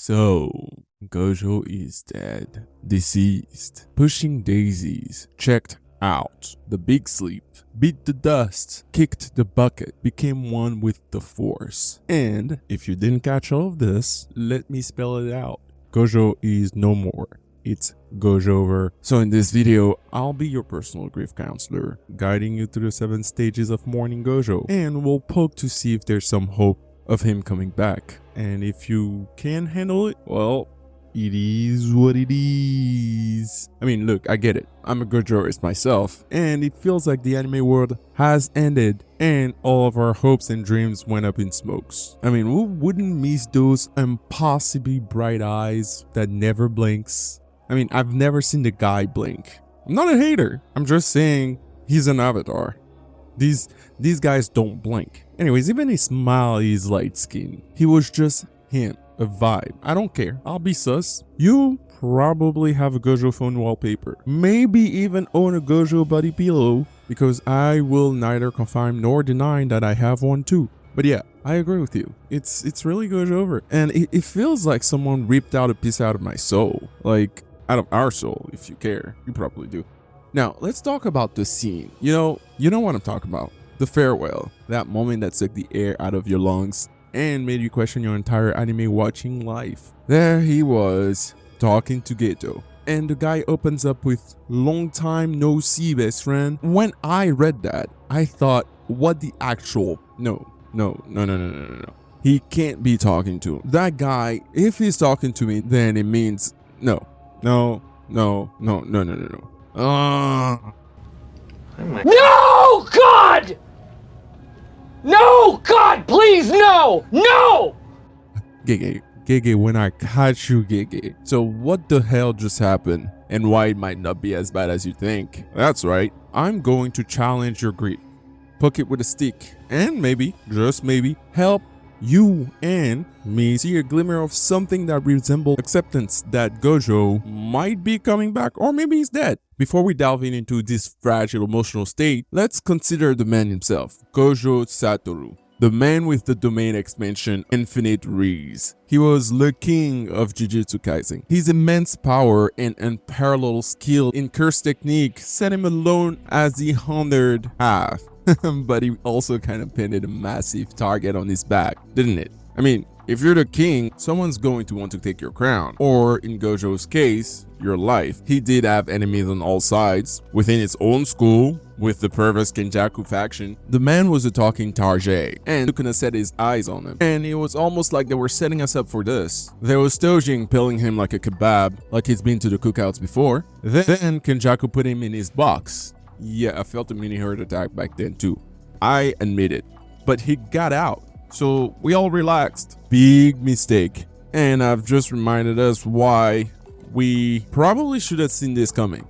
So, Gojo is dead, deceased, pushing daisies, checked out, the big sleep, beat the dust, kicked the bucket, became one with the force. And if you didn't catch all of this, let me spell it out. Gojo is no more. It's Gojover. So in this video, I'll be your personal grief counselor, guiding you through the 7 stages of mourning Gojo, and we'll poke to see if there's some hope of him coming back. And if you can handle it, well, it is what it is. I mean, look, I get it. I'm a Gojoist myself, and it feels like the anime world has ended and all of our hopes and dreams went up in smokes. I mean, who wouldn't miss those impossibly bright eyes that never blinks? I mean, I've never seen the guy blink. I'm not a hater. I'm just saying he's an avatar. These guys don't blink. Anyways, even his smile is light skin. He was just him, a vibe. I don't care. I'll be sus. You probably have a Gojo phone wallpaper. Maybe even own a Gojo body pillow, because I will neither confirm nor deny that I have one too. But yeah, I agree with you. It's really Gojover. And it feels like someone ripped out a piece out of my soul. Like, out of our soul, if you care. You probably do. Now, let's talk about the scene. You know what I'm talking about. The farewell. That moment that sucked the air out of your lungs and made you question your entire anime watching life. There he was, talking to Geto. And the guy opens up with, "Long time no see, best friend." When I read that, I thought, what the actual... No. He can't be talking to him. That guy, if he's talking to me, then it means no. No. No, God! No, God, please, no! No! Gege, when I catch you, Gege. So what the hell just happened? And why it might not be as bad as you think? That's right, I'm going to challenge your grief. Poke it with a stick. And maybe, just maybe, help you and me see a glimmer of something that resembles acceptance that Gojo might be coming back, or maybe he's dead. Before we delve into this fragile emotional state, let's consider the man himself, Gojo Satoru, the man with the domain expansion Infinite Rees. He was the king of Jujutsu Kaisen. His immense power and unparalleled skill in curse technique set him alone as the honored half. But he also kind of pinned a massive target on his back, didn't it? I mean, if you're the king, someone's going to want to take your crown, or in Gojo's case, your life. He did have enemies on all sides, within his own school, with the perverse Kenjaku faction. The man was a talking Tarjay, and you couldn't set his eyes on him. And it was almost like they were setting us up for this. There was Tojin peeling him like a kebab, like he's been to the cookouts before. Then Kenjaku put him in his box. Yeah, I felt a mini heart attack back then too. I admit it. But he got out. So we all relaxed. Big mistake. And I've just reminded us why we probably should have seen this coming.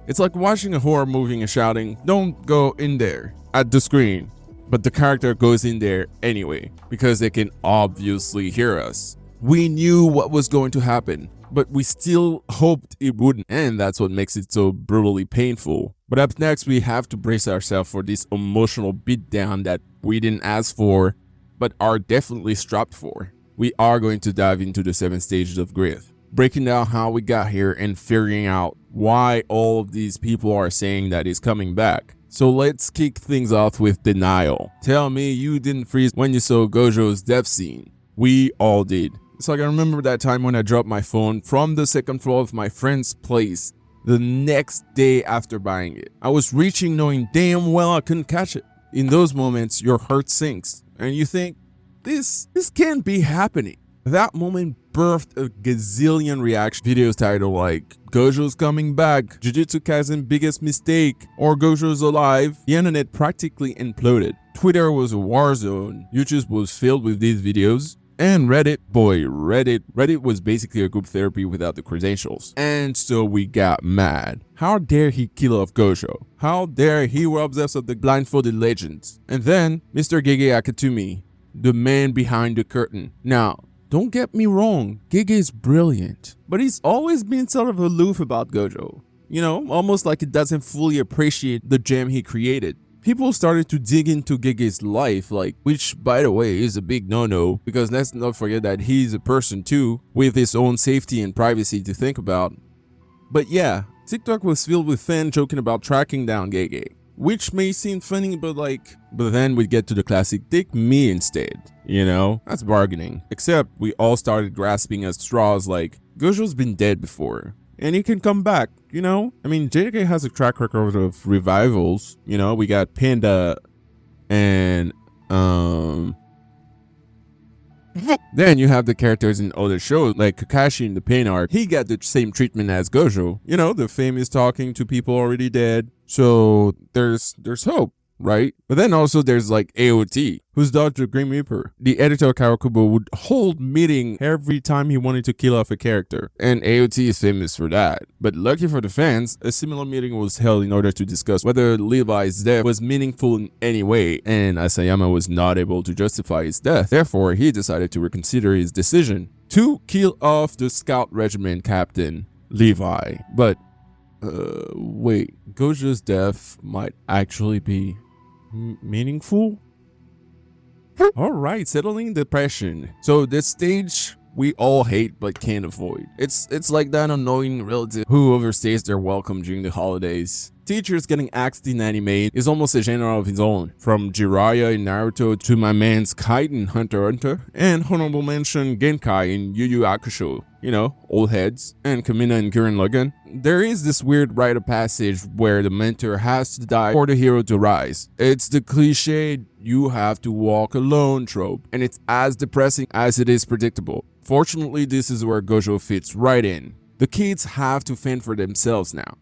It's like watching a horror movie and shouting, "Don't go in there," at the screen. But the character goes in there anyway, because they can obviously hear us. We knew what was going to happen, but we still hoped it wouldn't, and that's what makes it so brutally painful. But up next, we have to brace ourselves for this emotional beatdown that we didn't ask for, but are definitely strapped for. We are going to dive into the 7 stages of grief, breaking down how we got here and figuring out why all of these people are saying that he's coming back. So let's kick things off with denial. Tell me you didn't freeze when you saw Gojo's death scene. We all did. It's like I remember that time when I dropped my phone from the 2nd floor of my friend's place the next day after buying it. I was reaching knowing damn well I couldn't catch it. In those moments, your heart sinks and you think, this can't be happening. That moment birthed a gazillion reaction videos titled like, "Gojo's coming back," "Jujutsu Kaisen biggest mistake," or "Gojo's alive." The internet practically imploded. Twitter was a war zone. YouTube was filled with these videos. And Reddit was basically a group therapy without the credentials. And so we got mad. How dare he kill off Gojo? How dare he rob us of the blindfolded legends? And then Mr. Gege HAD, the man behind the curtain. Now, don't get me wrong, Gege is brilliant, but he's always been sort of aloof about Gojo. You know, almost like he doesn't fully appreciate the gem he created. people started to dig into Gege's life, like, which by the way is a big no-no, because let's not forget that he's a person too, with his own safety and privacy to think about. But yeah, TikTok was filled with fans joking about tracking down Gege, which may seem funny, but then we get to the classic "take me instead," you know? That's bargaining. Except we all started grasping at straws like, Gojo's been dead before, and he can come back, you know? I mean, JK has a track record of revivals, you know? We got Panda and, then you have the characters in other shows, like Kakashi in the Pain arc. He got the same treatment as Gojo. You know, the famous talking to people already dead. So there's hope, right? But then also there's like AOT, who's dodged the Grim Reaper. The editor of Kawakubo would hold meeting every time he wanted to kill off a character, and AOT is famous for that. But lucky for the fans, a similar meeting was held in order to discuss whether Levi's death was meaningful in any way, and Asayama was not able to justify his death. Therefore, he decided to reconsider his decision to kill off the Scout Regiment captain, Levi. But wait, Gojo's death might actually be meaningful? Alright, settling depression. So this stage we all hate but can't avoid. It's like that annoying relative who overstays their welcome during the holidays. Teachers getting axed in anime is almost a genre of its own, from Jiraiya in Naruto to my man's Kite in Hunter x Hunter, and honorable mention Genkai in Yu Yu Hakusho, you know, old heads, and Kamina in Gurren Lagann. There is this weird rite of passage where the mentor has to die for the hero to rise. It's the cliche "you have to walk alone" trope, and it's as depressing as it is predictable. Fortunately, this is where Gojo fits right in. The kids have to fend for themselves now,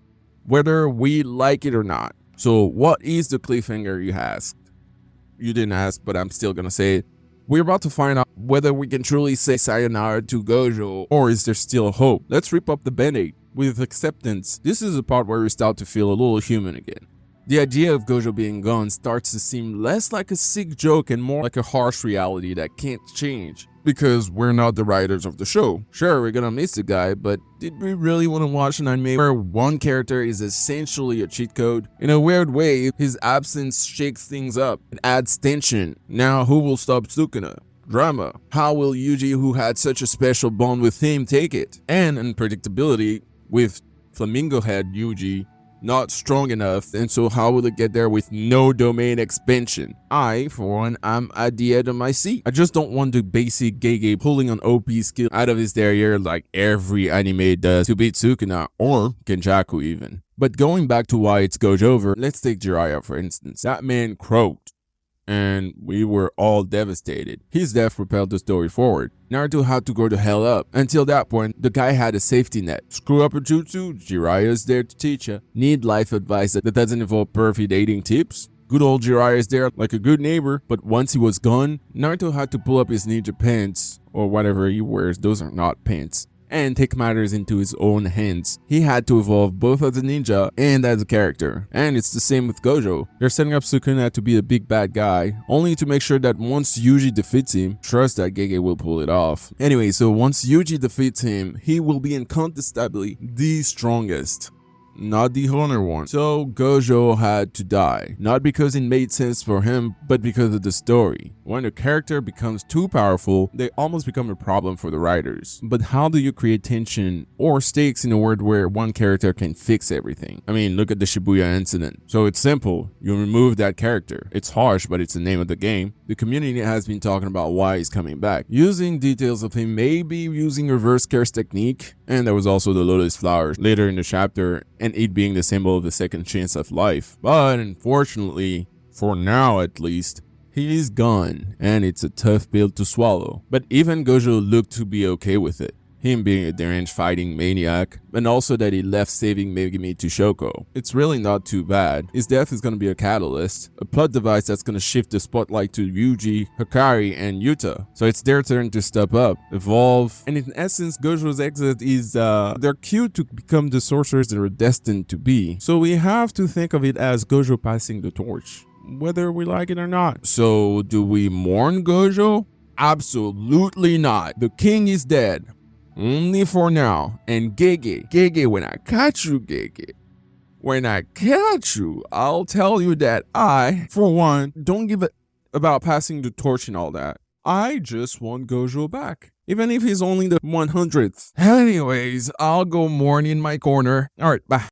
whether we like it or not. So what is the cliffhanger, you asked? You didn't ask, but I'm still gonna say it. We're about to find out whether we can truly say sayonara to Gojo, or is there still hope? Let's rip up the band-aid. With acceptance, this is the part where we start to feel a little human again. The idea of Gojo being gone starts to seem less like a sick joke and more like a harsh reality that can't change. Because we're not the writers of the show. Sure, we're gonna miss the guy, but did we really want to watch an anime where one character is essentially a cheat code? In a weird way, his absence shakes things up. It adds tension. Now, who will stop Sukuna? Drama. How will Yuji, who had such a special bond with him, take it? And unpredictability, with Flamingo Head Yuji not strong enough, and so how will it get there with no domain expansion? I, for one, am at the edge of my seat. I just don't want the basic Gege pulling an OP skill out of his derriere like every anime does to beat Sukuna, or Kenjaku even. But going back to why it's Gojo over, let's take Jiraiya for instance. That man croaked, and we were all devastated. His death propelled the story forward. Naruto had to go the hell up. Until that point, the guy had a safety net. Screw up a jutsu, Jiraiya's there to teach ya. Need life advice that doesn't involve perfect dating tips? Good old Jiraiya is there like a good neighbor, but once he was gone, Naruto had to pull up his ninja pants, or whatever he wears, those are not pants, and take matters into his own hands. He had to evolve both as a ninja and as a character. And it's the same with Gojo. They're setting up Sukuna to be a big bad guy, only to make sure that once Yuji defeats him, trust that Gege will pull it off. Anyway, so once Yuji defeats him, he will be incontestably the strongest, not the honor one. So Gojo had to die, not because it made sense for him, but because of the story. When a character becomes too powerful, they almost become a problem for the writers. But how do you create tension or stakes in a world where one character can fix everything? I mean, look at the Shibuya incident. So it's simple, you remove that character. It's harsh, but it's the name of the game. The community has been talking about why he's coming back, using details of him maybe using reverse curse technique, and there was also the lotus flowers later in the chapter, and it being the symbol of the second chance of life. But unfortunately, for now at least, he is gone, and it's a tough pill to swallow. But even Gojo looked to be okay with it. Him being a deranged fighting maniac, and also that he left saving Megumi to Shoko. It's really not too bad. His death is gonna be a catalyst, a plot device that's gonna shift the spotlight to Yuji, Hikari, and Yuta. So it's their turn to step up, evolve, and in essence, Gojo's exit is their cue to become the sorcerers they are destined to be. So we have to think of it as Gojo passing the torch, whether we like it or not. So do we mourn Gojo? Absolutely not. The king is dead. Only for now. And Gege when I catch you, Gege, When I catch you, I'll tell you that I, for one, don't give a about passing the torch and all that. I just want Gojo back, even if he's only the 100th. Anyways, I'll go mourn in my corner. Alright, bye.